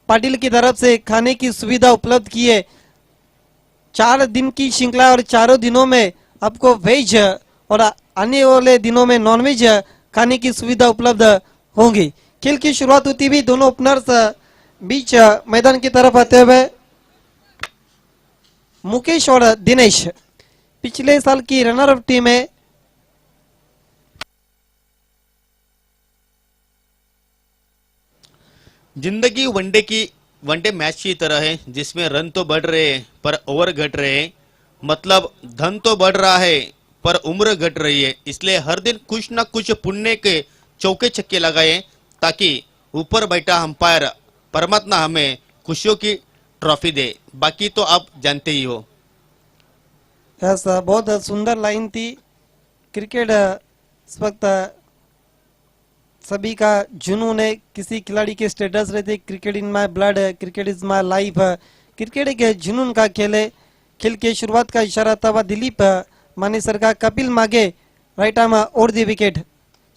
पाटिल की तरफ से खाने की सुविधा उपलब्ध की है। 4 दिन की श्रृंखला और चारों दिनों में आपको वेज और आने वाले दिनों में नॉनवेज खाने की सुविधा उपलब्ध होंगी। खेल की शुरुआत होती हुई दोनों ओपनर्स बीच मैदान की तरफ आते हुए मुकेश और दिनेश पिछले साल की रनर अप टीम है। जिंदगी वनडे मैच की तरह है जिसमें रन तो बढ़ रहे हैं पर ओवर घट रहे हैं। मतलब धन तो बढ़ रहा है पर उम्र घट रही है। इसलिए हर दिन कुछ ना कुछ पुण्य के चौके छक्के लगाए ताकि ऊपर बैठा अंपायर परमात्मा हमें खुशियों की ट्रॉफी दे। बाकी तो आप जानते ही हो। ऐसा बहुत सुंदर लाइन थी। क्रिकेट इस वक्त सभी का जुनून है। किसी खिलाड़ी के स्टेटस रहते cricket in my blood, cricket is my life. Cricket एक जुनून का खेल है। खेल के शुरुआत का इशारा था वह दिलीप मानेसर का। कपिल मागे राइट आर्म और दी विकेट।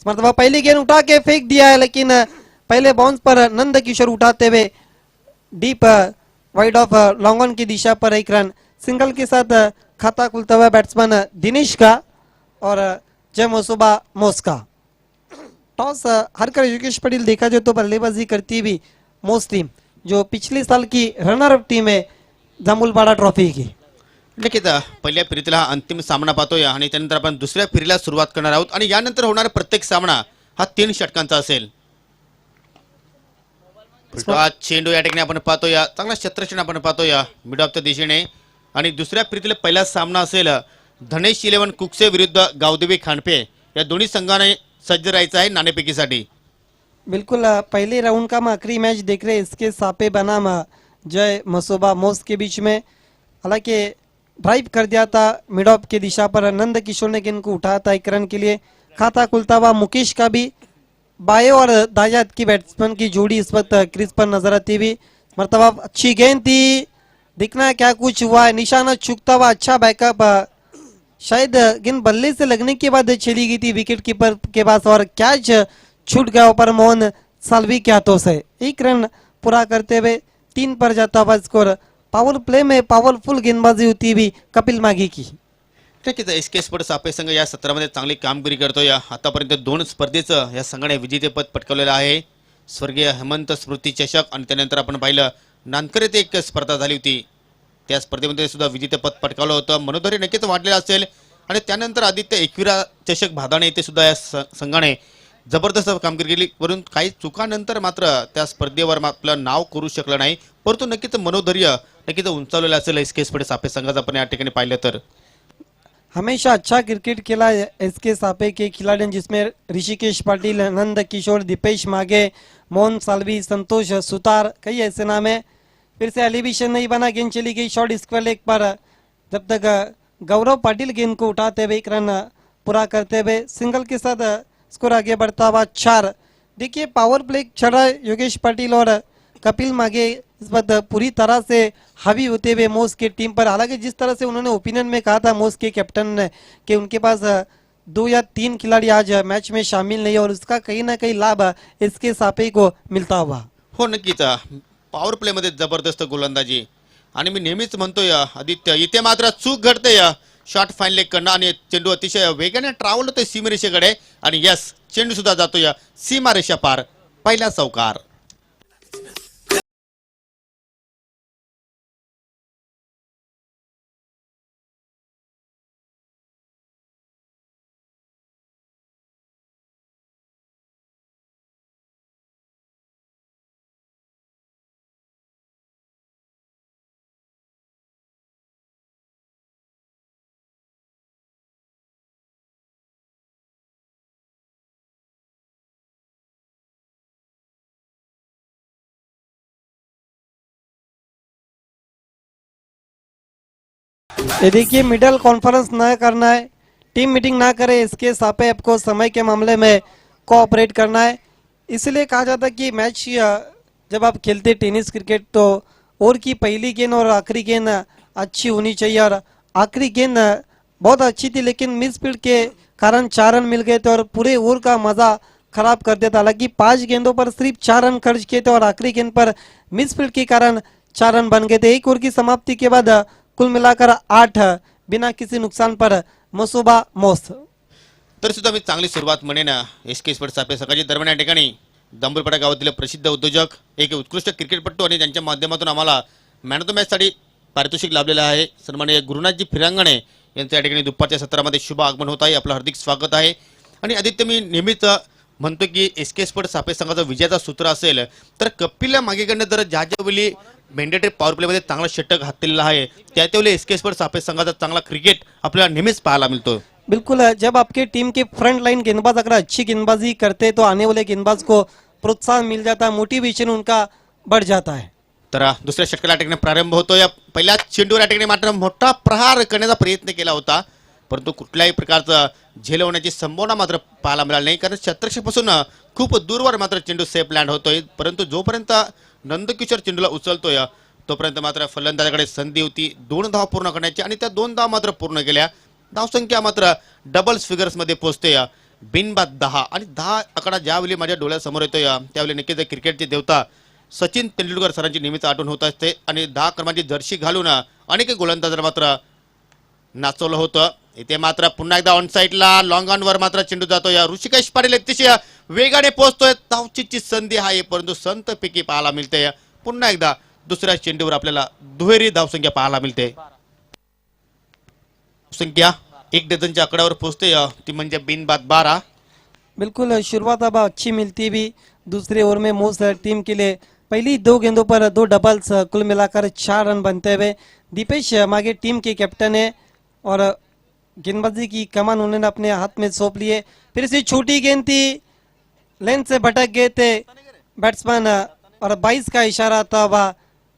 मरतबा पहली गेंद उठा के फेंक दिया है लेकिन पहले बाउंस पर नंद किशोर उठाते हुए deep wide of long on की दिशा पर एक रन। सिंगल के साथ खाता खुलता हुआ बैट्समैन दिनेश का और जय मोसुबा मोस का। टॉस हारकर योगेश पटेल देखा जाए तो बल्लेबाजी करती हुई मोस टीम जो पिछले साल की रनर अप टीम है जांबुलपाडा ट्रॉफी की। नक्कीच पहिल्या फेरीतला हा अंतिम सामना पाहतोय आणि त्यानंतर आपण दुसऱ्या फेरीला सुरुवात करणार आहोत आणि यानंतर होणारा प्रत्येक सामना हा 3 षटकांचा असेल। फुलटॉस चेंडू या ठिकाणी आपण पाहतोय चांगला क्षेत्ररक्षण आपण पाहतोय मिड ऑफ द दिशेने आणि दुसऱ्या फेरीतला पहिला सामना असेल धनेश 11 कुकसे विरुद्ध गावदेवी खांडपे। या दोन्ही संघाने सज्ज राहायचं आहे नाणेफेकीसाठी। बिल्कुल पहले राउंड का हम आखिरी मैच देख रहे हैं इसके सापे बनाम जय मसोबा मोस के बीच में। हालांकि ड्राइव कर दिया था मिड ऑफ की दिशा पर नंद किशोर ने गेंद को उठाया था एक रन के लिए। खाता खुलता हुआ मुकेश का भी बाए और दायाद की बैट्समैन की जोड़ी इस वक्त क्रीज पर नजर आती हुई। मरतबा अच्छी गेंद थी, दिखना क्या कुछ हुआ है, निशाना चूकता हुआ अच्छा बैकअप। शायद गेंद बल्ले से लगने के बाद चली गई थी विकेट कीपर के पास और कैच छूट गया पर मोहन साल्वी के हाथों से। एक रन पूरा करते हुए 3 पर जाता हुआ स्कोर। पावर प्ले में पावरफुल गेंदबाजी होती हुई कपिल मागी की। नक्कीच एसके स्पोर्ट्स सापे संघ या सत्रामध्ये चांगली कामगिरी करतोय। आतापर्यंत 2 स्पर्धेचं या संघाने विजेतेपद पटकावलेलं आहे। स्वर्गीय हेमंत स्मृती चषक आणि त्यानंतर आपण पाहिलं नानकर येथे एक स्पर्धा झाली होती त्या स्पर्धेमध्ये सुद्धा विजेतेपद पटकावलं होतं। मनोधैर्य नक्कीच वाढलेलं असेल आणि त्यानंतर आदित्य एकविरा चषक भादाणे येथे सुद्धा या संघाने जबरदस्त कामगिरी केली। वरून काही चुकानंतर मात्र त्या स्पर्धेवर आपलं नाव करू शकलं नाही परंतु नक्कीच मनोधैर्य नक्कीच उंचावलेलं असेल एसके स्पोर्ट्स सापे संघाचं आपण या ठिकाणी पाहिलं तर। हमेशा अच्छा क्रिकेट खेला एसके सापे के खिलाड़ी जिसमें ऋषिकेश पाटिल, नंद किशोर, दीपेश मागे, मोहन साल्वी, संतोष सुतार कई ऐसे नाम है। फिर से एलिवेशन नहीं बना, गेंद चली गई शॉर्ट स्क्वायर लेग पर। जब तक गौरव पाटिल गेंद को उठाते हुए एक रन पूरा करते हुए सिंगल के साथ स्कोर आगे बढ़ता हुआ 4। देखिए पावर प्ले छड़ा योगेश पाटिल और कपिल मागे इस वक्त पूरी तरह से हावी होते हुए मोस की टीम पर। हालांकि जिस तरह से उन्होंने ओपिनियन में कहा था मोस के कैप्टन ने कि उनके पास 2 या 3 खिलाड़ी आज मैच में शामिल नहीं और उसका कहीं ना कहीं लाभ इसके सापे को मिलता हुआ। हो नक्कीच पॉवर प्ले मध्ये जबरदस्त गोलंदाजी आणि मी नेहमीच म्हणतोय आदित्य इथे मात्र चूक घडते शॉट फाईन लेग कडनं आणि चेंडू अतिशय वेगाने ट्रॅव्हल होतोय सीमारेषेकडे आणि यस चेंडू सुद्धा जातोय सीमारेषा पार। पहिला चौकार। ये देखिए मिडल कॉन्फ्रेंस न करना है, टीम मीटिंग ना करे, इसके सापे आपको समय के मामले में कोऑपरेट करना है। इसलिए कहा जाता है कि मैच जब आप खेलते टेनिस क्रिकेट तो ओवर की पहली गेंद और आखिरी गेंद अच्छी होनी चाहिए और आखिरी गेंद बहुत अच्छी थी लेकिन मिस फील्ड के कारण 4 रन मिल गए थे और पूरे ओवर का मजा खराब कर दिया था। हालांकि 5 गेंदों पर सिर्फ 4 रन खर्च किए थे और आखिरी गेंद पर मिसफील्ड के कारण 4 रन बन गए थे। एक ओवर की समाप्ति के बाद कुल मिलाकर 8 बिना किसी नुकसान पर मसोबा मोस। तरी सुद्धा मी चांगली सुरुवात म्हणेन एस के स्पोर्ट्स सापे सकाळच्या दरम्यान या ठिकाणी दांबुलपाडा गावातील प्रसिद्ध उद्योजक एक उत्कृष्ट क्रिकेटपटू आणि त्यांच्या माध्यमातून आम्हाला मॅन ऑफ द मॅचसाठी पारितोषिक लाभलेलं आहे। सन्माननीय गुरुनाथजी फिरांगणे यांचं या ठिकाणी दुपारच्या सत्रामध्ये शुभ आगमन होत आहे। आपलं हार्दिक स्वागत आहे। आणि आदित्य, मी नेहमीच म्हणतो की एस के स्पोर्ट्स सापे संघाचा विजयाचा सूत्र असेल तर कपिलला मागेकडनं जर ज्यावेळी मॅन्डेटरी पॉवर प्लेमध्ये चांगला षटक हातलेला आहे त्यावेळी एस के स्पोर्ट्स सापे संघाचा चांगला क्रिकेट आपल्याला नेहमीच पाहायला मिळतो। बिल्कुल, जब आपके टीम के फ्रंट लाइन गेंदबाज अगर अच्छी गेंदबाजी करते तो आने वाले गेंदबाज को प्रोत्साहन मिल जाता है, मोटिवेशन उनका बढ़ जाता है। तर दुसऱ्या षटकाला ठिकाणी प्रारंभ होतो। या पहिल्या चेंडूवर या ठिकाणी मात्र मोठा प्रहार करण्याचा प्रयत्न केला होता, परंतु कुठल्याही प्रकारचा झेल होण्याची संभावना मात्र पाहायला मिळाली नाही, कारण शतरक्षपासून खूप दूरवर मात्र चेंडू सेफ लँड होतोय। परंतु जोपर्यंत नंदकिशोर चेंडूला उचलतोय तोपर्यंत मात्र फलंदाजाकडे संधी होती 2 धावा पूर्ण करण्याची आणि त्या 2 धावा मात्र पूर्ण केल्या। धावसंख्या मात्र डबल्स फिगर्स मध्ये पोहोचते। बिनबाद 10 आणि 10 आकडा ज्यावेळी माझ्या डोळ्यासमोर येतोय त्यावेळी नक्कीच क्रिकेटचे देवता सचिन तेंडुलकर सरांची नेहमीच आठवण होत असते आणि 10 क्रमांची जर्सी घालून अनेक गोलंदाजांना मात्र नाचवलं होतं। इथे मात्र पुन्हा एकदा ऑन साईडला लॉंग ऑन वर मात्र चेंडू जातोय। ऋषिकेश पाटील अतिशय वेगाने पोहोचतोय, धावचीची संधी आहे परंतु संत पैकी पाहायला मिळते। पुन्हा एकदा दुसऱ्या चेंडूवर आपल्याला दुहेरी धावसंख्या पाहायला मिळते। संख्या 1 डझनच्या आकड्यावर पोहोचते, ती म्हणजे बिनबाद 12। बिल्कुल, शुरुआत अब अच्छी मिलती भी दूसरे ओवर में मोस्ट टीम के लिए पहली 2 गेंदों पर 2 डबल्स, कुल मिलाकर 4 रन बनते हुए दीपेश मागे टीम के कैप्टन है और गेंदबाजी की कमान उन्होंने अपने हाथ में सौंप लिए। फिर से छोटी गेंद थी, लेंथ से भटक गए थे बैट्समैन और 22 का इशारा था वह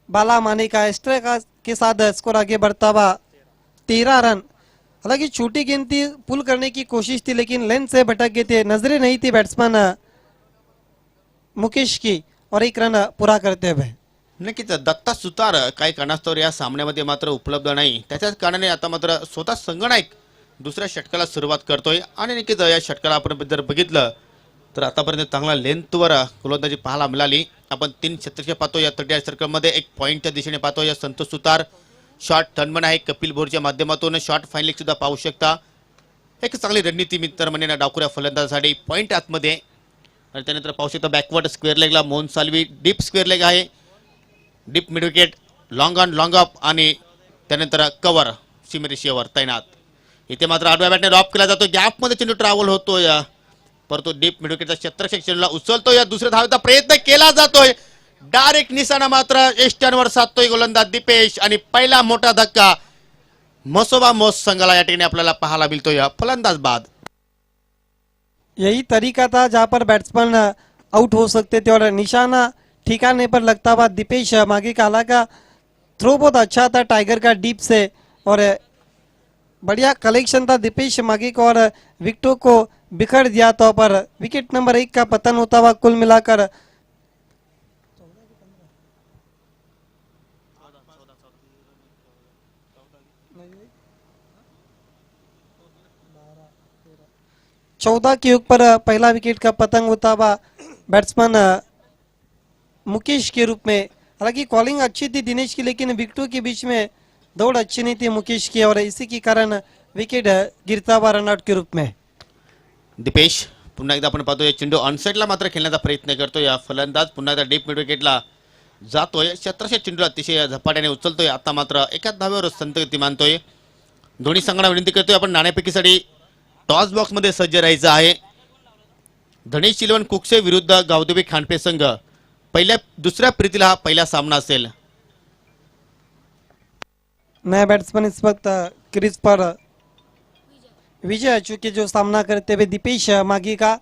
बाला माने का स्ट्राइक के साथ स्कोर आगे बढ़ता हुआ 13 रन। हालांकि छोटी गेंद थी, पुल करने की कोशिश थी लेकिन लेंथ से भटक गए थे, नजरें नहीं थी बैट्समैन मुकेश की और 1 रन पूरा करते हुए। नक्कीच दत्ता सुतार काही कारणास्तव या सामन्यामध्ये मात्र उपलब्ध नाही, त्याच्याच कारणाने आता मात्र स्वतः संगनायक दुसऱ्या षटकाला सुरुवात करतोय आणि नक्कीच या षटकाला आपण जर बघितलं तर आतापर्यंत चांगला लेंथवर गोलंदाजी पाहायला मिळाली। आपण 3 शतके पाहतो या 38 सर्कलमध्ये, 1 पॉईंटच्या दिशेने पाहतो या संतोष सुतार शॉर्ट टर्नमन आहे कपिल भोरच्या माध्यमातून शॉर्ट फाईनलिंग सुद्धा पाहू शकता। एक चांगली रणनीती मित्र म्हणजे डावखुऱ्या फलंदाजासाठी पॉईंट आतमध्ये आणि त्यानंतर पाहू शकता बॅकवर्ड स्क्वेअर लेगला Mohan Salvi, deep square leg आहे, deep mid wicket, long on long off आणि त्यानंतर कव्हर सीमेरेषेवर तैनात। इथे मात्र आडव्या बॅटने ड्रॉप केला जातो, गॅपमध्ये चेंडू ट्रॅव्हल होतोय परंतु डीप मिड विकेटचा शतरक्षक चेंडूला उचलतोय, दुसऱ्या धावेचा प्रयत्न केला जातोय, डायरेक्ट निशाणा मात्र एस्टनवर साधतोय गोलंदाज दीपेश आणि पहिला मोठा धक्का मसोबा मोस संघाला या ठिकाणी आपल्याला पाहायला मिळतोय फलंदाज बाद। यही तरीका था जहां पर बैट्समैन आउट हो सकते थे और निशाना ठिकाने पर लगता हुआ दीपेश मागे का का थ्रो बहुत अच्छा था टाइगर का डीप से और बढ़िया कलेक्शन था दीपेश मागे को और विकेटों को बिखर दिया तो पर विकेट नंबर 1 का पतन होता हुआ कुल मिलाकर 14 के युग पर पहला विकेट का पतंग होता हुआ बैट्समैन मुकेश के रूप में। हालांकि कॉलिंग अच्छी थी दिनेश की लेकिन विकेटों के बीच में दौड़ अच्छी नहीं थी मुकेश की और इसी के कारण विकेट गिरता हुआ रनआउट के रूप में। दीपेश पुन्हा एकदा आपण पाहतोय चेंडू ऑनसाइडला मात्र खेळण्याचा प्रयत्न करतोय, फलंदाज पुन्हा एकदा डीप मिड विकेटला जातोय, 1700 चेंडू अतिशय झपाट्याने उचलतोय, आता मात्र एकाच धावेवर संतगती मानतोय। दोन्ही संघांना विनंती करतोय आपण नाणेफेकीसाठी टॉस बॉक्स मध्ये सज्ज राहायचं आहे। धनेश चिलवन कुकसे विरुद्ध गावदेवी खांडपे संघ दुसऱ्या प्रीतीला हा पहिला सामना असेल। नया बैट्समैन इस वक्त क्रीज पर विजय चूंकि जो सामना करते हुए दीपेश मागी का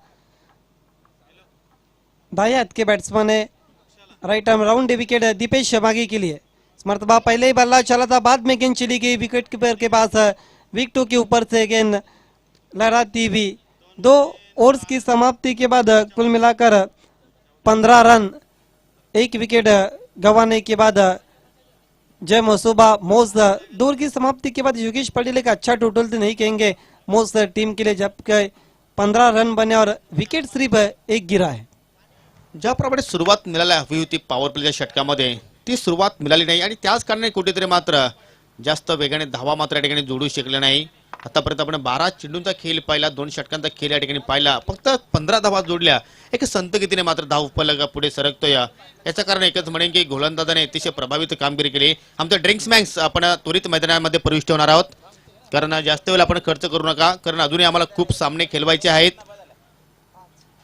दाएं हाथ के बैट्समैन है, right arm round wicket Dipesh Magi के लिए। इस मरतबा पहले ही बल्ला चला था, बाद में गेंद चली गई विकेट कीपर के पास, विकेटों के ऊपर से गेंद लहराती हुई। 2 ओवर्स की समाप्ति के बाद कुल मिलाकर 15 रन, 1 विकेट गंवाने के बाद जय मसोबा मोस। 2 ओवर की समाप्ति के बाद योगेश पटेल एक अच्छा टोटल तो नहीं कहेंगे मोस टीम के लिए, जबकि 15 रन बने और विकेट सिर्फ एक गिरा है। ज्याप्रमाणे सुरुवात मिळायला हवी होती पॉवर प्लेच्या षटकामध्ये ती सुरुवात मिळाली नाही आणि त्याच कारणाने कुठेतरी मात्र जास्त वेगाने धावा मात्र या ठिकाणी जोडू शकले नाही। आतापर्यंत आपण 12 चेंडूंचा खेळ पाहिला, 2 षटकांचा खेळ या ठिकाणी पाहिला, फक्त 15 धावा जोडल्या। एक संत गतीने मात्र धाव फलक पुढे सरकतोय। याचं कारण एकच म्हणेन की गोलंदाजाने अतिशय प्रभावित कामगिरी केली। आमचं ड्रिंक्स मॅक्स आपण त्वरित मैदानामध्ये प्रविष्ट होणार आहोत, कारण जास्त वेळ आपण खर्च करू नका, कारण अजूनही आम्हाला खूप सामने खेळवायचे आहेत।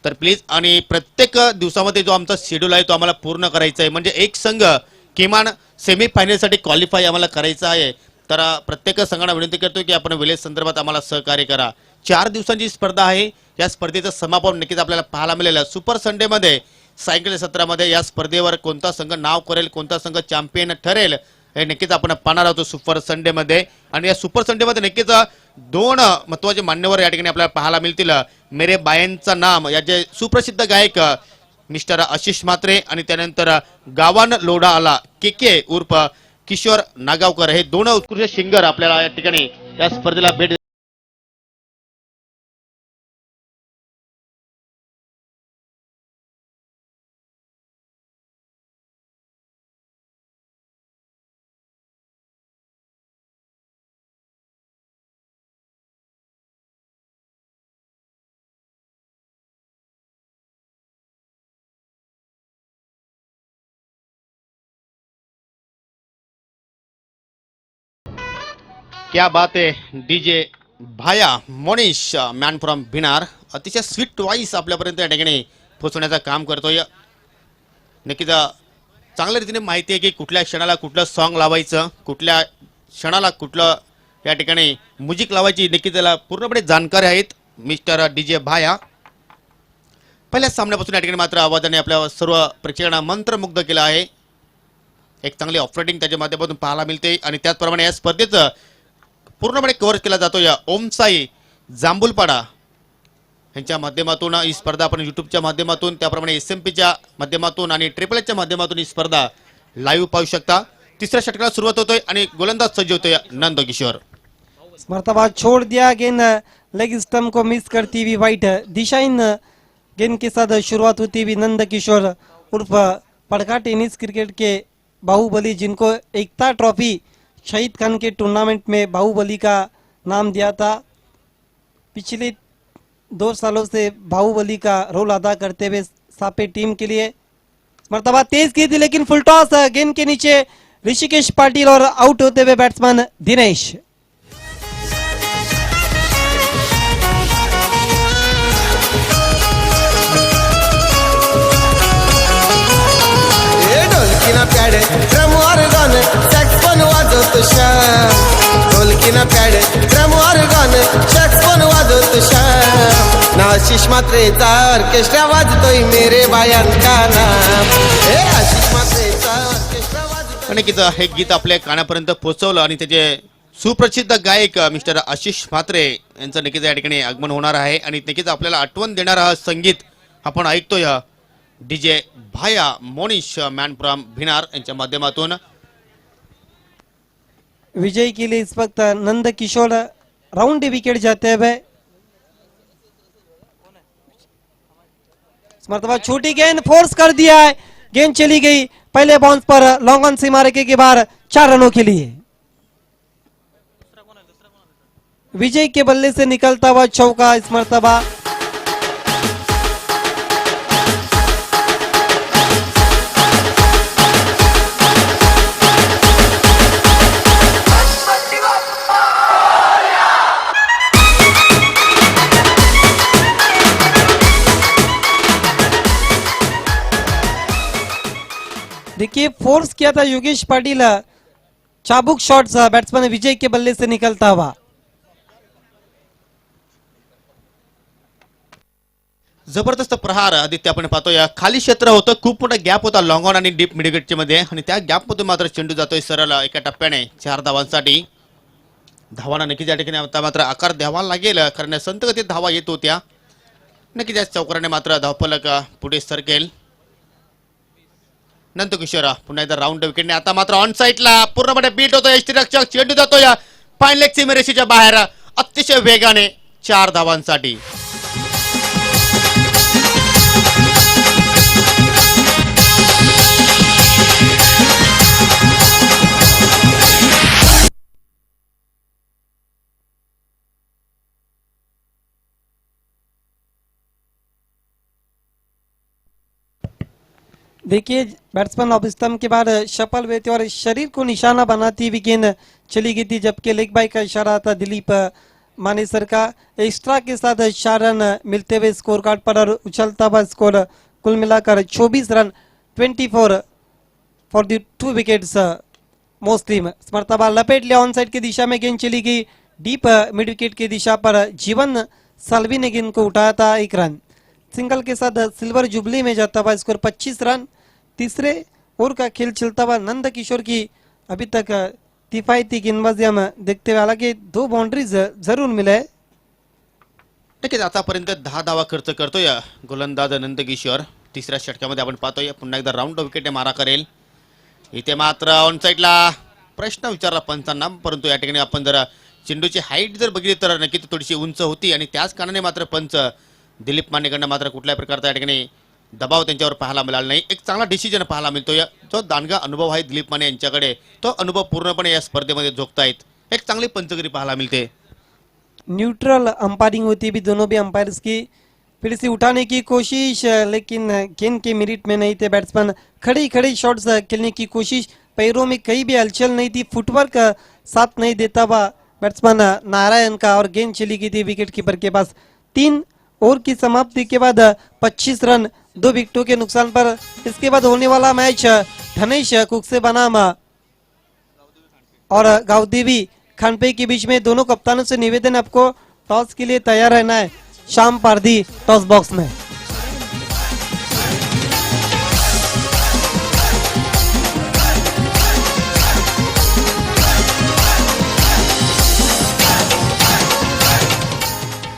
तर प्लीज आणि प्रत्येक दिवसामध्ये जो आमचा शेड्यूल आहे तो आम्हाला पूर्ण करायचा आहे, म्हणजे एक संघ किमान सेमीफायनलसाठी क्वालिफाय आम्हाला करायचा आहे। तर प्रत्येक संघाला विनंती करतो की आपण विलेज संदर्भात आम्हाला सहकार्य करा। 4 दिवसांची स्पर्धा आहे, या स्पर्धेचं समापन नक्कीच आपल्याला पाहायला मिळेल सुपर संडे मध्ये। सायंकाळी सत्रामध्ये या स्पर्धेवर कोणता संघ नाव करेल, कोणता संघ चॅम्पियन ठरेल हे नक्कीच आपण पाहणार आहोत सुपर संडे मध्ये। आणि या सुपर संडे मध्ये नक्कीच 2 महत्त्वाचे मान्यवर या ठिकाणी आपल्याला पाहायला मिळतील। मेरे बायनचा नाम याचे सुप्रसिद्ध गायक मिस्टर आशिष म्हात्रे आणि त्यानंतर गावान लोढा आला के उर्फ किशोर नागावकर हे 2 उत्कृष्ट सिंगर आपल्याला या ठिकाणी या स्पर्धेला भेट क्या बात आहे। DJ Bhaya Monish man from Bhinar अतिशय स्वीट वॉइस आपल्यापर्यंत या ठिकाणी पोहोचवण्याचं काम करतोय। नक्कीच चांगल्या रीतीने माहिती आहे की कुठल्या क्षणाला कुठलं सॉन्ग लावायचं, कुठल्या क्षणाला कुठलं या ठिकाणी म्युझिक लावायची नक्की त्याला पूर्णपणे जाणकारी आहेत मिस्टर डीजे भाया। पहिल्या सामन्यापासून या ठिकाणी मात्र आवाजाने आपल्या सर्व प्रेक्षकांना मंत्रमुग्ध केलं आहे। एक चांगली ऑफरेटिंग त्याच्या माध्यमातून पाहायला मिळते आणि त्याचप्रमाणे या स्पर्धेचं पूर्णपणे कव्हर केला जातो या ओमसाई जांभुलपाडा यांच्या माध्यमातून। ही स्पर्धा आपण युट्यूबच्या माध्यमातून, त्याप्रमाणे SMP च्या माध्यमातून आणि ट्रिपल H च्या माध्यमातून ही स्पर्धा लाईव्ह पाहू शकता। तिसऱ्या षटकाला सुरुवात होतोय आणि गोलंदाज सज्ज होतोय नंद किशोर। मर्तबा छोड़ दिया, गेंद लेग स्टंप को मिस करती हुई वाइट दिशाहीन गेंद के साथ शुरुआत होती हुई नंद किशोर उर्फ पड़का टेनिस क्रिकेट के बाहुबली, जिनको एकता ट्रॉफी शहीद खान के टूर्नामेंट में बाहुबली का नाम दिया था। पिछले 2 सालों से बाहुबली का रोल अदा करते हुए सापे टीम के लिए मर्तबा तेज की थी, लेकिन फुल टॉस गेंद के नीचे ऋषिकेश पाटिल और आउट होते हुए बैट्समैन दिनेश। ढोलकीना पॅड ड्रमवर गाण सॅक्सफोन वाजवतो श्याम, ढोलकीना पॅड ड्रमवर गाण सॅक्सफोन वाजवतो श्याम, ना आशिष म्हात्रेचा ऑर्केस्ट्रा वाजतोय मेरे बायांचा नाम, हे आशिष म्हात्रेचा ऑर्केस्ट्रा वाजतोय। नक्कीच हे गीत आपल्या कानापर्यंत पोहोचवलं आणि त्याचे सुप्रसिद्ध गायक मिस्टर आशिष म्हात्रे यांचं नक्कीच या ठिकाणी आगमन होणार आहे आणि नक्कीच आपल्याला आठवण देणारं संगीत आपण ऐकतोय DJ Bhaya Monish man from Bhinar यांच्या माध्यमातून। विजय के लिए इस वक्त नंद किशोर राउंड विकेट जाते हुए, इस मर्तबा छोटी गेंद फोर्स कर दिया है, गेंद चली गई पहले बाउंस पर लॉन्ग ऑन से मारे के बाद 4 रनों के लिए। विजय के बल्ले से निकलता हुआ चौका इस मर्तबा देखिए फोर्स किया था योगेश पाटिल, चाबुक शॉट्स बैट्समैन विजय के बल्ले से निकलता हुआ। जबरदस्त प्रहार आदित्य आपण पाहतोय। खाली क्षेत्र होतं, खूप मोठा गॅप होता लॉंग ऑन आणि डीप मिडविकेटच्या मध्ये आणि त्या गॅप मधून मात्र चेंडू जातोय सरळ एका टप्प्याने 4 धावांसाठी। धावांना नक्कीच या ठिकाणी आता मात्र आकार द्यावा लागेल, कारण संत गतीत धावा येत होत्या। नक्कीच या चौकाराने मात्र धावफलक पुढे सरकेल। नंद किशोर पुन्हा एकदा राऊंड विकेटने आता मात्र ऑन साइडला पूर्णपणे बीट होतो, यष्टीरक्षक चेंडू जातोय फाईन लेग सीमेरेषेच्या बाहेर अतिशय वेगाने 4 धावांसाठी। देखिए बैट्समैन ऑफ स्टंप के बाद शफल हुए थे और शरीर को निशाना बनाती हुई गेंद चली गई थी, जबकि लेग बाई का इशारा था दिलीप मानेसर का। एक्स्ट्रा के साथ 4 रन मिलते हुए स्कोर कार्ड पर और उछलता हुआ स्कोर कुल मिलाकर 24 रन 24 फॉर द 2 विकेट्स। मुस्लिम मर्तबा लपेट लिया, ऑन साइड की दिशा में गेंद चली गई डीप मिड विकेट की दिशा पर। जीवन साल्वी ने गेंद को उठाया था 1 रन। सिंगल के साथ सिल्वर जुबली में जाता हुआ स्कोर 25 रन। तीसरे ओवर का खेल चलता हुआ नंद किशोर की अभी तक किफायती गेंदबाजी हम देखते हुए, हालांकि 2 बाउंड्रीज जरूर मिले। नक्कीच आतापर्यंत 10 धावा खर्च करतोय गोलंदाज नंद किशोर। तिसऱ्या षटकामध्ये आपण पाहतोय पुन्हा एकदा राऊंड विकेट मारा करेल। इथे मात्र ऑन साइडला प्रश्न विचारला पंचांना, परंतु या ठिकाणी आपण जर चेंडूची हाईट जर बघितली तर नक्कीच थोडीशी उंच होती आणि त्याच कारणाने मात्र पंच दिलीप मानेकडनं मात्र कुठल्याही प्रकारचा या ठिकाणी दबाव त्यांच्यावर पाहायला मिळाला नाही। एक चांगला डिसिजन पाहायला मिळतोय। जो दांडगा अनुभव आहे दिलीप माने यांच्याकडे, तो अनुभव पूर्णपणे या स्पर्धेमध्ये झोकतायत। एक चांगली पंचगिरी पाहायला मिळते। न्यूट्रल अंपायरिंग होती भी दोनों भी अंपायर्स की। फिर से उठाने की कोशिश, लेकिन गेंद के मेरिट में नहीं थे बैट्समैन। खड़ी खड़ी शॉट्स खेलने की कोशिश, पैरों में कहीं भी हलचल नहीं थी, फुटवर्क साथ नहीं देता हुआ बैट्समैन नारायण का, और गेंद चली गई थी विकेट कीपर के पास। 3 ओवर की समाप्ति के बाद 25 रन 2 विकेटों के नुकसान पर। इसके बाद होने वाला मैच धनेश कुकसे बनाम और गावदेवी खानपे के बीच में। दोनों कप्तानों से निवेदन है आपको टॉस के लिए तैयार रहना है। शाम पारदी टॉस बॉक्स में।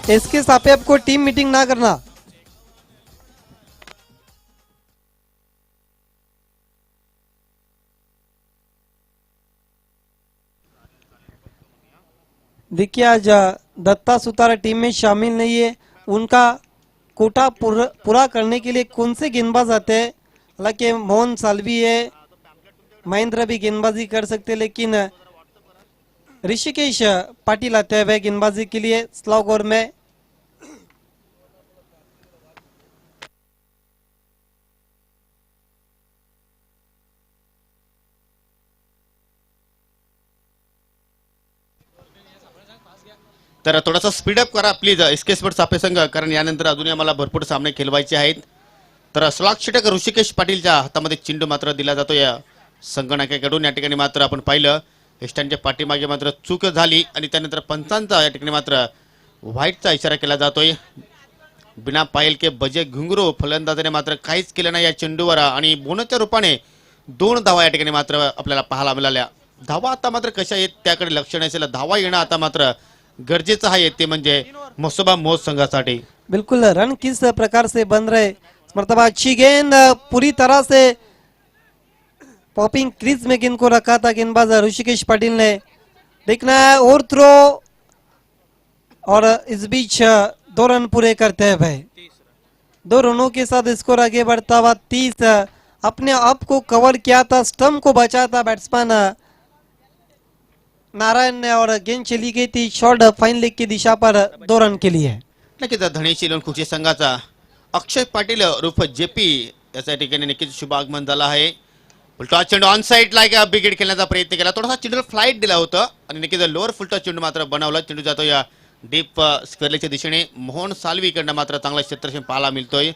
इसके साथ आपको टीम मीटिंग ना करना। देखिए आज दत्ता सुतार टीम में शामिल नहीं है। उनका कोटा पूरा करने के लिए कौन से गेंदबाज आते हैं? हालांकि मोहन साल्वी है, महेंद्र भी गेंदबाजी कर सकते, लेकिन ऋषिकेश पाटिल आते हैं गेंदबाजी के लिए स्लॉग ओवर में। तर थोडासा स्पीडअप करा प्लीज एसके स्पोर्ट्स सापे संघ, कारण यानंतर अजूनही आम्हाला भरपूर सामने खेळवायचे आहेत। तर स्लॉग षटक ऋषिकेश पाटीलच्या हातामध्ये चेंडू मात्र दिला जातो या संगणकाकडून। या ठिकाणी मात्र आपण पाहिलं एस्टांच्या पाठीमागे मात्र चूक झाली आणि त्यानंतर पंचांचा या ठिकाणी मात्र व्हाईटचा इशारा केला जातोय। बिना पायल के बजे घुंगरू फलंदाजाने मात्र काहीच केलं नाही या चेंडूवर आणि बोनसच्या रूपाने 2 धावा या ठिकाणी मात्र आपल्याला पाहायला मिळाल्या। धावा आता मात्र कशा आहेत त्याकडे लक्ष नसेल, धावा येणं आता मात्र गरजेचं आहे, ते म्हणजे मसोबा मोज संघासाठी। बिल्कुल रन किस प्रकार से बन रहे, मर्तबा अच्छी गेंद पूरी तरह से पॉपिंग क्रीज में गेंद को रखा था गेंदबाज ऋषिकेश पाटिल ने। देखना है और थ्रो, और इस बीच 2 रन पूरे करते हैं भाई। 2 रनों के साथ स्कोर आगे बढ़ता हुआ 30। अपने आप को कवर किया था, स्टंप को बचा था बैट्समैन नारायण ने, और गेंद चली गई थी शॉर्ट फाइन लेग की दिशा पर 2 रन के लिए। नक्कीच धनेश लोणकुचे संघाचा अक्षय पाटील उर्फ जेपी याच्या ठिकाणी नक्कीच शुभ आगमन झालं आहे। फुलटॉस चेंडू ऑन साइड ला एक बिग हिट खेळण्याचा प्रयत्न केला, थोडासा चेंडू फ्लाइट दिला होता आणि नक्कीच लोअर फुलटॉस चेंडू मात्र बनवला। चेंडू जातो या डीप स्क्वेअरच्या दिशेने। मोहन साल्वी कडनं मात्र चांगला क्षेत्रक्षण पाहायला मिळतोय।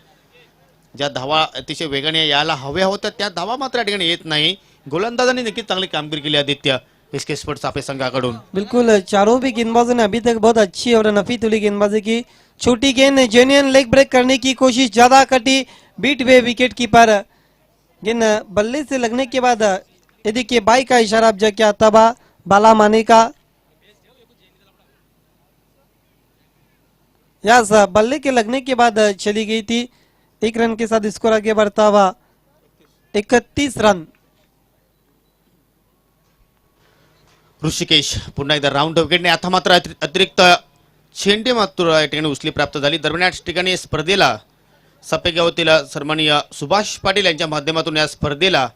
ज्या धावा अतिशय वेगाने यायला हव्या होत्या त्या धावा मात्र या ठिकाणी येत नाही। गोलंदाजांनी नक्कीच चांगली कामगिरी केली आदित्य इसके स्पोर्ट्स सापे संघाकडून। बिल्कुल चारों भी गेंदबाजों ने अभी तक बहुत अच्छी और नफी तुली गेंदबाजी की। छोटी गेंद जेन्युइन लेग ब्रेक करने की कोशिश, ज्यादा कटी बीट वे विकेट कीपर। गेंद बल्ले से लगने के बाद ये देखिए बाई का इशारा अब जाके आता बाला माने का। यस बल्ले के लगने के बाद चली गई थी। 1 रन के साथ स्कोर आगे बढ़ता हुआ 31 रन। ऋषिकेश पुन्हा एकदा राऊंड विकेटने आता मात्र अतिरिक्त चेंडे मात्र या ठिकाणी उचली प्राप्त झाली। दरम्यान या ठिकाणी स्पर्धेला सपेगावातील सन्माननीय सुभाष पाटील यांच्या माध्यमातून या स्पर्धेला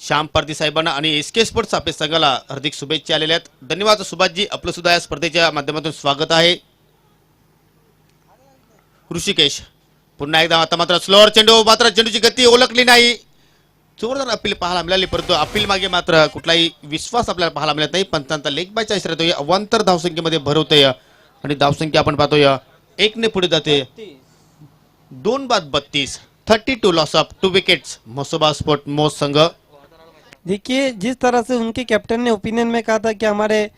श्याम पारधी साहेबांना आणि एसके स्पोर्ट्स सापे संघाला हार्दिक शुभेच्छा आलेल्या आहेत। धन्यवाद सुभाषजी, आपलं सुद्धा या स्पर्धेच्या माध्यमातून स्वागत आहे। ऋषिकेश पुन्हा एकदा आता मात्र स्लोअर चेंडू, मात्र चेंडूची गती ओळखली नाही. जोरदार अपील पाहायला मिळाली, परंतु अपील मागे मात्र कुठलाही विश्वास आपल्याला पाहायला मिळत नाही. पंचांचा लेग बायचा इशारा येतोय. अवांतर धावसंख्येमध्ये भर होतोय आणि धावसंख्या आपण पाहतोय 1 ने पुढे जाते. 2 बाद 32, 32 loss of 2 wickets. Masoba sport मोस संघ. देखिए जिस तरह से उनके कैप्टन ने ओपिनियन में कहा था कि हमारे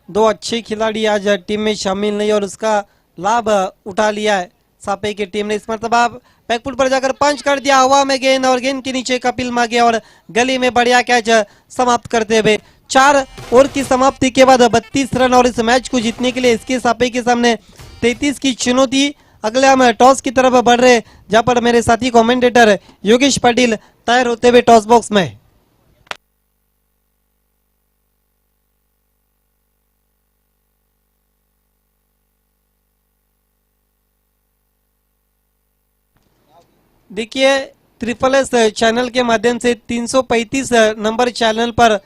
2 अच्छे खिलाड़ी आज टीम में शामिल नहीं और उसका लाभ उठा लिया है सापे की टीम ने. इस मरतबा बैकफुट पर जाकर पंच कर दिया, हवा में गेंद और गेंद के नीचे कपिल मागे और गली में बढ़िया कैच समाप्त करते हुए 4 ओवर की समाप्ति के बाद 32 रन और इस मैच को जीतने के लिए इसके सापे के सामने 33 की चुनौती. अगले हम टॉस की तरफ बढ़ रहे, जहां पर मेरे साथी कमेंटेटर योगेश पाटिल तैयार होते हुए टॉस बॉक्स में. देखिए SSS चैनल के माध्यम से 335 नंबर चैनल पर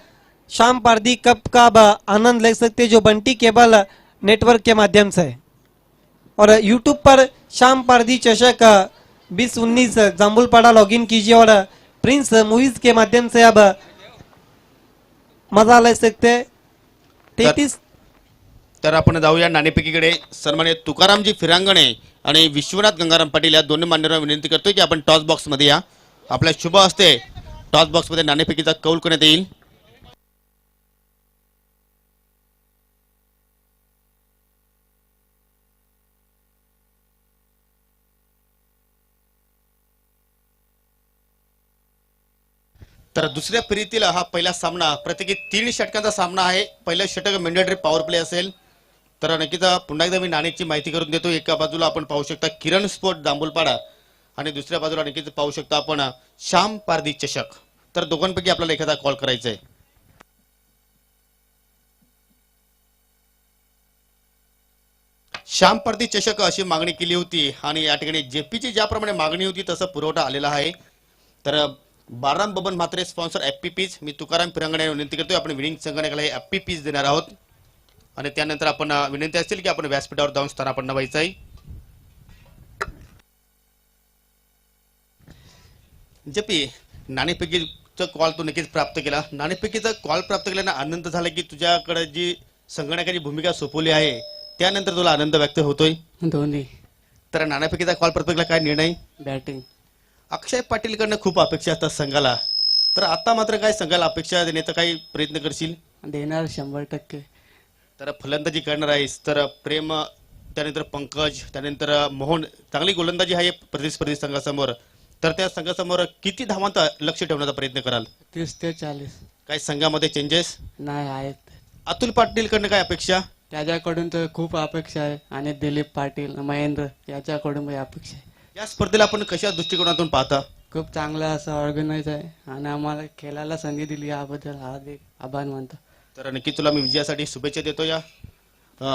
शाम पारदी कप का आनंद ले सकते जो बंटी केबल नेटवर्क के माध्यम से, और यूट्यूब पर शाम पारदी चषक 2019 जाम्बुलपाड़ा लॉगिन कीजिए और प्रिंस मूवीज के माध्यम से अब मजा ले सकते. 33 तर आपण जाऊया नाणेफेकीकडे. सन्मान्य तुकारामजी फिरांगणे आणि विश्वनाथ गंगाराम पाटील या दोन्ही मान्यवरांना विनंती करतोय की आपण टॉस बॉक्स मध्ये या. आपल्या शुभ हस्ते टॉस बॉक्स मध्ये नाणेफेकीचा कौल करण्यात येईल. तर दुसऱ्या फेरीतील हा पहिला सामना प्रत्येकी 3 षटकांचा सामना आहे. पहिलं षटक मॅन्डेटरी पॉवर प्ले असेल. तर नक्कीच पुन्हा एकदा मी नाणेची माहिती करून देतो. एका बाजूला आपण पाहू शकता किरण स्पोर्ट जांभूलपाडा आणि दुसऱ्या बाजूला नक्कीच पाहू शकता आपण श्याम पारदी चषक. तर दोघांपैकी आपल्याला एखादा कॉल करायचा आहे. श्याम पारदी चषक अशी मागणी केली होती आणि या ठिकाणी जेपीची ज्याप्रमाणे मागणी होती तसा पुरवठा आलेला आहे. तर बाराम बबन म्हात्रे स्पॉन्सर एफपीपीज, मी तुकाराम फिरांगणे विनंती करतोय आपण विनिंग संघटनेला हे एफपीपीज देणार आहोत आणि त्यानंतर आपण विनंती असेल की आपण व्यासपीठावर जाऊन स्थानापन्न व्हायचं आहे. जेपी नाणेफेकीचा कॉल तू नक्कीच प्राप्त केला. नाणेफेकीचा कॉल प्राप्त केल्याने आनंद झाला की तुझ्याकडे जी संगणकाची भूमिका सोपवली आहे त्यानंतर तुला आनंद व्यक्त होतोय. धोनी. तर नाणेफेकीचा कॉल प्राप्त केला, काय निर्णय? बॅटिंग. अक्षय पाटीलकडनं खूप अपेक्षा असतात संघाला, तर आता मात्र काय संघाला अपेक्षा देण्याचा काही प्रयत्न करशील? देणार 100%. तर फलंदाजी करणार आहेस तर प्रेम, त्यानंतर पंकज, त्यानंतर मोहन, चांगली गोलंदाजी आहे प्रतिस्पर्धी संघासमोर. तर त्या संघासमोर किती धावांचा लक्ष ठेवण्याचा प्रयत्न कराल? 30 ते 40. काय संघामध्ये चेंजेस नाही आहेत. अतुल पाटीलकडनं काय अपेक्षा? त्याच्याकडून तर खूप अपेक्षा आहे आणि दिलीप पाटील, महेंद्र याच्याकडून पण अपेक्षा आहे. या स्पर्धेला आपण कशा दृष्टिकोनातून पाहता? खूप चांगला असं ऑर्गनाईज आहे आणि आम्हाला खेळायला संधी दिली याबद्दल हार्दिक आभार मानतो. तर नक्की तुला मी विजयासाठी शुभेच्छा देतो. या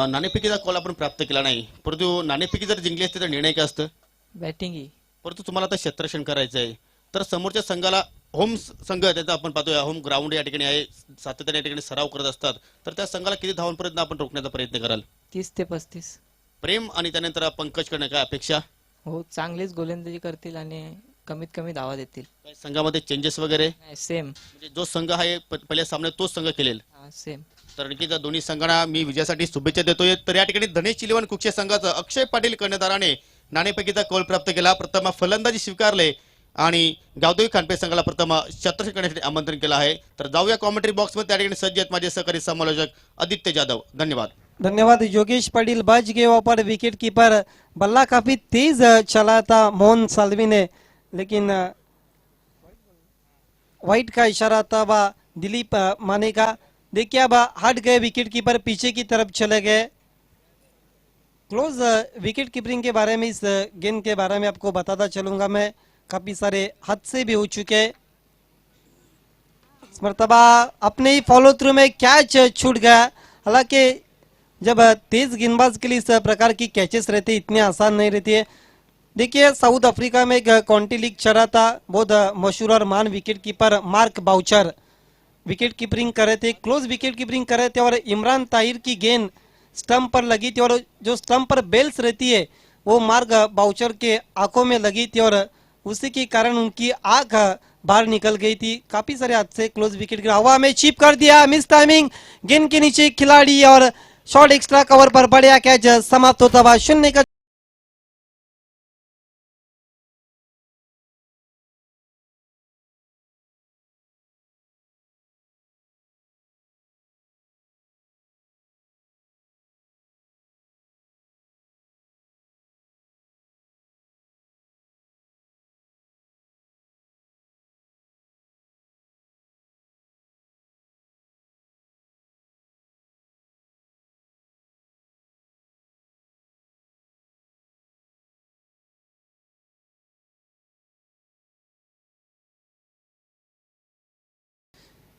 नाणेफेकीचा कॉल आपण प्राप्त केला नाही, परंतु नाणेफेकी जर जिंकली असते तर निर्णय काय असतं? बॅटिंग ही. परंतु तुम्हाला आता क्षेत्ररक्षण करायचं आहे, तर समोरच्या संघाला होम संघ त्याचा आपण पाहतोय होम ग्राउंड या ठिकाणी आहे, सातत्याने या ठिकाणी सराव करत असतात, तर त्या संघाला किती धावांपर्यंत आपण रोखण्याचा प्रयत्न कराल? 30 ते 35. प्रेम आणि त्यानंतर पंकजकडनं काय अपेक्षा? हो, चांगलीच गोलंदाजी करतील आणि कमीत कमी धावा देतील. काय संघामध्ये चेंजेस वगैरे? सेम. म्हणजे जो संघ आहे पहिल्या सामन्यात तोच संघ खेळेल. सेम. तर नक्कीच दोन्ही संघांना मी विजयासाठी शुभेच्छा देतोय. तर या ठिकाणी धनेश चिलीवन कुक्षे संघाचं अक्षय पाटील कर्णधाराने नाणेफेकीचा कौल प्राप्त केला. प्रथम फलंदाजी स्वीकारले आणि गावदेवी खानपे संघाला प्रथम क्षेत्ररक्षण करण्यासाठी आमंत्रण केलं आहे. तर जाऊया कॉमेंट्री बॉक्स मध्ये. त्या ठिकाणी सज्ज आहेत माझे सहकारी समालोचक आदित्य जाधव. धन्यवाद. धन्यवाद योगेश पाटिल. बच गए वहाँ पर विकेट कीपर, बल्ला काफी तेज चला था मोहन साल्वी ने, लेकिन वाइट का इशारा था वह दिलीप माने का. देखिए अब हट गए विकेट कीपर, पीछे की तरफ चले गए. क्लोज विकेट कीपिंग के बारे में, इस गेंद के बारे में आपको बताता चलूंगा मैं. काफी सारे हादसे भी हो चुके. इस मरतबा अपने ही फॉलो थ्रू में कैच छूट गया. हालांकि जब तेज गेंदबाज के लिए इस प्रकार की कैचेस रहती है इतनी आसान नहीं रहती है. देखिए साउथ अफ्रीका में एक काउंटी लीग चला था, बहुत मशहूर और महान wicket keeper Mark Boucher wicket keeping कर रहे थे, क्लोज विकेट कीपिंग कर रहे थे और इमरान ताहिर की गेंद स्टंप पर लगी थी और जो स्टंप पर बेल्स रहती है वो मार्ग बाउचर के आंखों में लगी थी और उसी के कारण उनकी आंख बाहर निकल गई थी। काफी सारे हाथ से क्लोज विकेट गिरा, हवा में चिप कर दिया, मिस टाइमिंग, गेंद के नीचे खिलाड़ी और शॉर्ट एक्स्ट्रा कवर पर बढ़िया कैच समाप्त होता हुआ 0 का।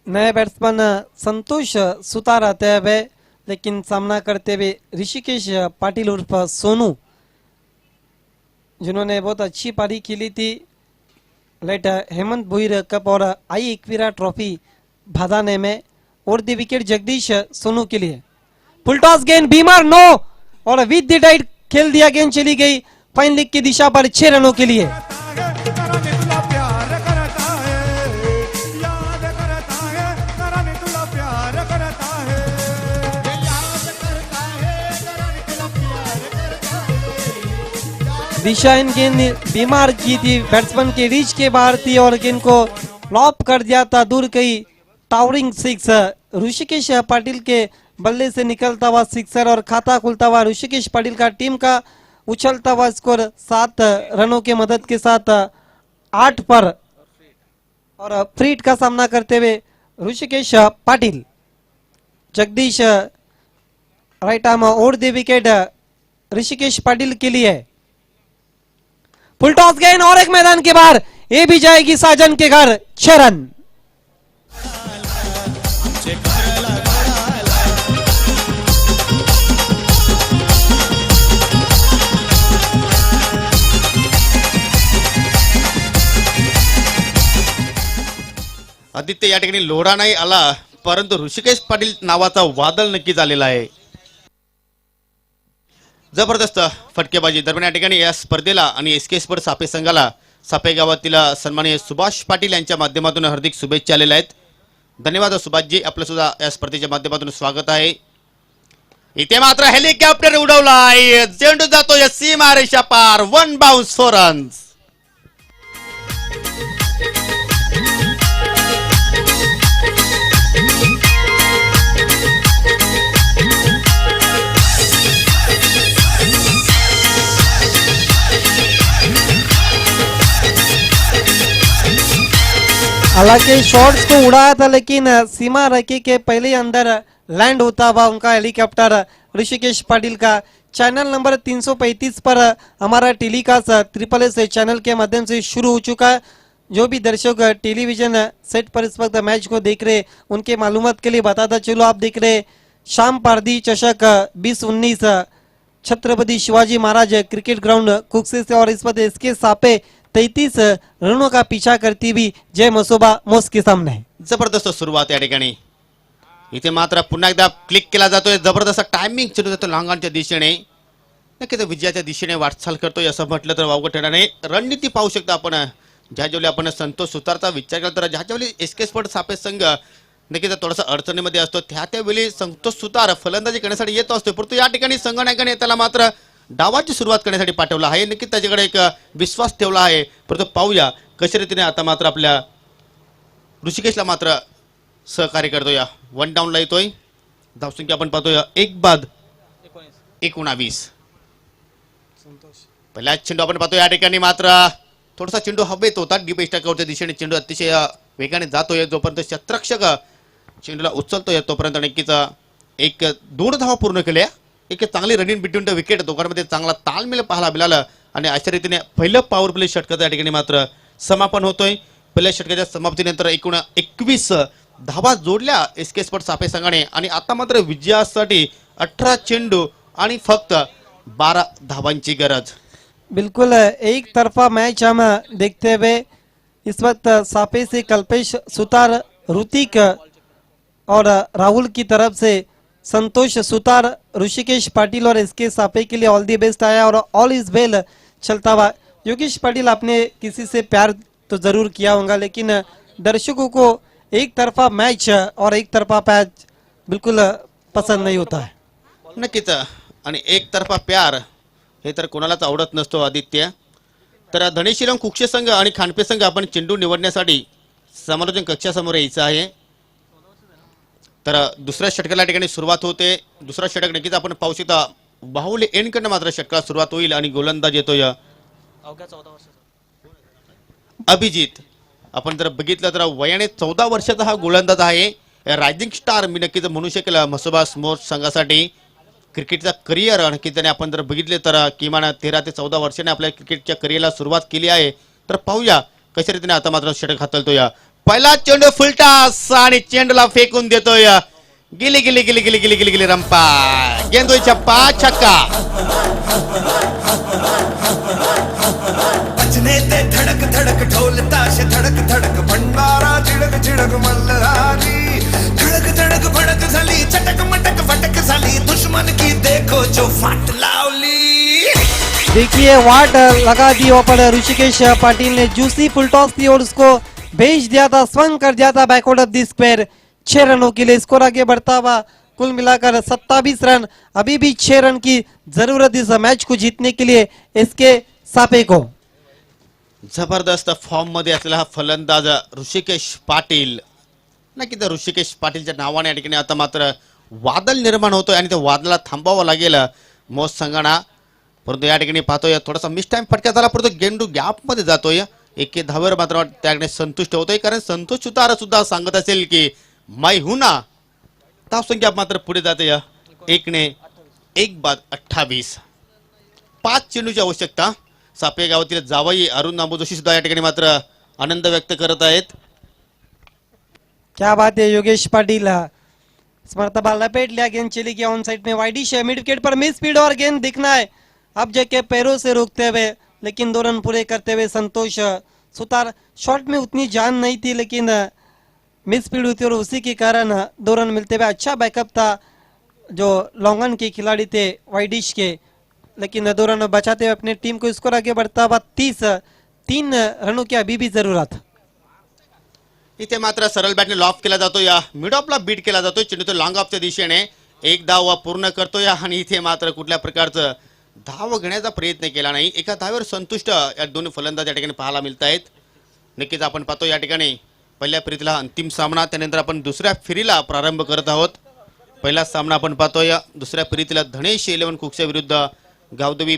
नए बैट्समैन संतोष सुतार आते हुए, लेकिन सामना करते हुए ऋषिकेश पाटिल उर्फ सोनू, जिन्होंने बहुत अच्छी पारी खेली थी लेट हेमंत भुईर कप और आई इक्विरा ट्रॉफी भादाने में। और द विकेट जगदीश सोनू के लिए। फुल टॉस गेंद बीमार नो और विद द डाइट खेल दिया, गेंद चली गई फाइन लीग की दिशा पर 6 रनों के लिए। दिशा इन गेंद बीमार की थी, बैट्समैन के रीच के बाहर थी और गेंद को लॉप कर दिया था दूर। कई टावरिंग सिक्स ऋषिकेश पाटिल के बल्ले से निकलता हुआ सिक्सर और खाता खुलता हुआ ऋषिकेश पाटिल का टीम का उछलता हुआ स्कोर 7 रनों के मदद के साथ 8 पर और फ्रीट का सामना करते हुए ऋषिकेश पाटिल। जगदीश राइट आर्म और द विकेट ऋषिकेश पाटिल के लिए। फुल टॉस गेंद और एक मैदान के बाहर, ये भी जाएगी साजन के घर, 6 रन। आदित्य या ठिकाणी लोढा नाही आला, परंतु ऋषिकेश पाटील नावाचा वादळ नक्कीच आलेला आहे। जबरदस्त फटकेबाजी दरम्यान या ठिकाणी या स्पर्धेला आणि एसके स्पोर्ट सापे संघाला सापे गावातील सन्माननीय सुभाष पाटील यांच्या माध्यमातून हार्दिक शुभेच्छा आलेल्या आहेत। धन्यवाद सुभाषजी, आपलं सुद्धा या स्पर्धेच्या माध्यमातून स्वागत आहे। इथे मात्र हेलिकॉप्टर उडवलाय, चेंडू जातो या सीमा रेषा पार, 1 बाउन्स 4 रन्स। हालांकि शॉट्स को उड़ाया था, लेकिन सीमा रेखा के पहले अंदर लैंड होता हुआ उनका हेलीकॉप्टर ऋषिकेश पाटिल का चैनल नंबर 335 पर हमारा टेलीकास्ट ट्रिपल एस चैनल के माध्यम से शुरू हो चुका है। जो भी दर्शक टेलीविजन सेट पर इस वक्त मैच को देख रहे, उनके मालूमात के लिए बताता चलो, आप देख रहे शाम पारदी चषक 2019 छत्रपति शिवाजी महाराज क्रिकेट ग्राउंड कुक्से से, और इस वक्त इसके सापे 33 रनों का पीछा करती हुई जय मसोबा मोस के सामने। जबरदस्त सुरुवात या ठिकाणी, इथे मात्र पुन्हा एकदा क्लिक केला जातोय, जबरदस्त टायमिंग चेंडू जातो लांगांच्या दिशेने, नक्कीच विजयाच्या दिशेने वाटचाल करतोय असं म्हटलं तर वावगं ठरणार नाही। रणनीती पाहू शकता आपण, ज्यावेळी आपण संतोष सुतारचा विचार केला तर ज्यावेळी एसके स्पोर्ट सापे संघ नक्कीच थोडासा अडचणीमध्ये असतो, त्यावेळी संतोष सुतार फलंदाजी करण्यासाठी येत असतो, परंतु या ठिकाणी संघनायकाने त्याला मात्र डावाची सुरुवात करण्यासाठी पाठवला आहे। नक्कीच त्याच्याकडे एक विश्वास ठेवला आहे, परंतु पाहूया कशा रीतीने आता मात्र आपल्या ऋषिकेशला मात्र सहकार्य करतोय। 1 डाऊनला येतोय, धावसंख्या आपण पाहतोय 1 बाद 19। पहिला चेंडू आपण पाहतोय या ठिकाणी मात्र थोडासा चेंडू हवेत होता, डीप स्ट्राइकरच्या दिशेने चेंडू अतिशय वेगाने जातोय, जोपर्यंत क्षेत्ररक्षक चेंडूला उचलतोय तोपर्यंत नक्कीच 1-2 धावा पूर्ण केल्या। एक चांगली रनिंग बिटवीन द विकेट, दोघांमध्ये चांगला तालमेल पाहायला मिळाला आणि अशा रीतीने पहिलं पॉवर प्ले षटकाचं या ठिकाणी मात्र समापन होतोय। पहिल्या षटकाच्या समाप्तीनंतर एकूण 21 धावा जोडल्या एसके स्पोर्ट सापे संघाने आणि आता मात्र विजयासाठी 18 चेंडू आणि फक्त 12 धावांची गरज। बिल्कुल एक तरफा मैच हम देखते हुए इस वक्त सापे से कल्पेश सुतार, ऋतिक और राहुल की तरफ से संतोष सुतार, ऋषिकेश पाटिल और इसके सापे के लिए ऑल दी बेस्ट आया और ऑल इज वेल चलता हुआ। योगेश पाटिल, आपने किसी से प्यार तो जरूर किया होगा, लेकिन दर्शकों को एक तरफा मैच और एक तरफा पैच बिल्कुल पसंद नहीं होता है। नक्कीच, आणि एकतर्फा प्यार हे तर कोणालाच आवडत नसतो आदित्य। तर धनेशिलम कुक्षे संघ आणि खानपे संघ आपण चेंडू निवडण्यासाठी समालोचन कक्षासमोर यायचं आहे। तर दुसऱ्या षटकाला ठिकाणी सुरुवात होते। दुसरा षटक नक्कीच आपण पाहू शकता, बाहुले एंडकडनं मात्र षटकाला सुरुवात होईल आणि गोलंदाज येतोय अभिजित। आपण जर बघितलं तर वयाने 14 वर्षाचा हा गोलंदाज आहे। रायझिंग स्टार मी नक्कीच म्हणू शकेल म्हसोबा स्पोर्ट्स संघासाठी। क्रिकेटचा करिअर आणखी त्याने आपण जर बघितले तर किमान 13 ते 14 वर्षाने आपल्या क्रिकेटच्या करिअरला सुरुवात केली आहे। तर पाहूया कशा रीतीने आता मात्र षटक हाताळतोय। पहिला चेंडू फुलटास आणि चेंडूला फेकून देतोय। गिली गिली गिली गिली गिली गिली गिली रंपा, गेंदोय छक्का छक्का। बजने ते धडक धडक ढोल ताश धडक धडक भंडारा झिडक झिडक मल्हारी धडक धडक भडक झाली चटक मटक फटक झाली दुश्मन की देखो जो फाट लावली। देखिए वाट लगा दी वहाँ पर ऋषिकेश पाटिल ने जूसी फुल टॉस थी और उसको भेज दिया था, स्वंग कर दिया था बैकवर्ड ऑफ द स्क्वायर। 6 रनों के लिए स्कोर आगे बढ़ता हुआ कुल मिलाकर 27 रन। अभी भी 6 रन की जरूरत इस मैच को जीतने के लिए इसके सापे को। जबरदस्त फॉर्म मध्ये असलेला हा फलंदाज ऋषिकेश पाटील। नक्कीच ऋषिकेश पाटीलच्या नावाने या ठिकाणी आता मात्र वादळ निर्माण होतोय आणि त्या वादळाला थांबावं लागेल मोस संघाना। परंतु या ठिकाणी पाहतोय थोडासा मिस टाइम फटका झाला, परंतु गेंडू गॅप मध्ये जातोय। 1 धावेवर मात्र त्याकडे संतुष्ट होतोय, कारण संतोष सुतार सुद्धा सांगत असेल की मै हूं ना। धावसंख्या मात्र पुढे जाते 1 बाद 28। 5 चेंडूची आवश्यकता। सापे गावातील जावई अरुण नांबू जोशी सुद्धा या ठिकाणी मात्र आनंद व्यक्त करत आहेत। क्या बात है योगेश पाटिल, स्मर्तबा लपेट लिया, गेंद चली गया ऑन साइड में वाइडिश है। मिड विकेट पर मिस स्पीड और गेंद दिखना है अब जाके पैरों से रोकते हुए, लेकिन 2 रन पूरे करते हुए संतोष सुतार। शॉट में उतनी जान नहीं थी, लेकिन मिस स्पीड हुई थी और उसी के कारण 2 रन मिलते हुए अच्छा बैकअप था जो लॉन्गन के खिलाड़ी थे वाइडिश के, लेकिन 2 रन बचाते हुए अपने टीम को स्कोर आगे बढ़ता हुआ 3 रनों की अभी भी जरूरत। इथे मात्र सरळ बॅटने लॉफ केला जातो, या मिड ऑफला बीट केला जातो। चेंडू तो लॉंग ऑफच्या दिशेने 1 धाव पूर्ण करतोय आणि इथे मात्र कुठल्या प्रकारचं धाव घेण्याचा प्रयत्न केला नाही। एका धावेवर संतुष्ट या दोन्ही फलंदाज या ठिकाणी पाहायला मिळत आहेत। नक्कीच आपण पाहतो या ठिकाणी पहिल्या फेरीतला अंतिम सामना, त्यानंतर आपण दुसऱ्या फेरीला प्रारंभ करत आहोत। पहिला सामना आपण पाहतोय दुसऱ्या फेरीतला धनेश 11 कुक्से विरुद्ध गावदेवी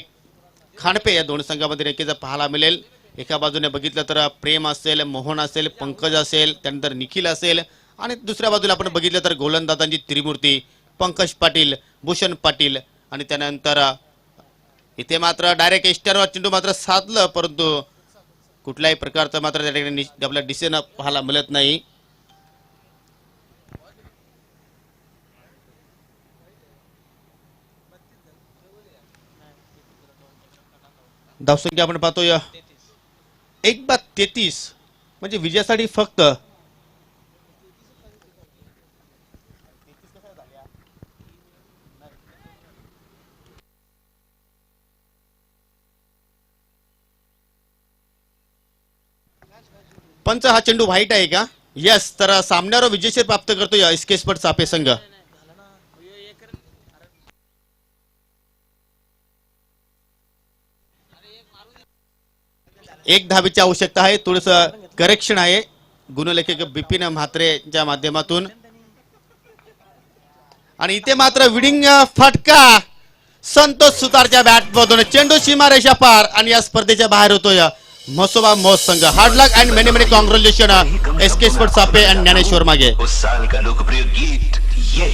खानपे या दोन संघामध्ये नक्कीच पाहायला मिळेल। एका बाजूने बघितलं तर प्रेम असेल, मोहन असेल, पंकज असेल, त्यानंतर निखिल असेल आणि दुसऱ्या बाजूला आपण बघितलं तर गोलंदाजांची त्रिमूर्ती पंकज पाटील, भूषण पाटील आणि त्यानंतर इथे मात्र डायरेक्ट एस्टरवर चेंडू मात्र साधलं, परंतु कुठल्याही प्रकारचं मात्र त्या ठिकाणी आपल्या दिशेनं पाहायला मिळत नाही। धावसंख्या आपण पाहतोय 1 बाद 33, म्हणजे विजयासाठी फक्त पंच हा चेंडू व्हाईट आहे का? यस, तर सामन्यावर विजयशीर प्राप्त करतोय एसके स्पोर्ट्स सापे संघ। एक धावेची आवश्यकता आहे, थोडस करेक्शन आहे गुणलेखक बिपिन म्हात्रेच्या माध्यमातून। आणि इथे मात्र विडिंग फटका संतोष सुतारच्या बॅट मधून चेंडू सीमारेषा पार आणि या स्पर्धेच्या बाहेर होतोय म्हसोबा मोस संघ। Hard luck and many many congratulation SK sports Sape and Dnyaneshwar Mage. उस साल का लोकप्रिय गीत ये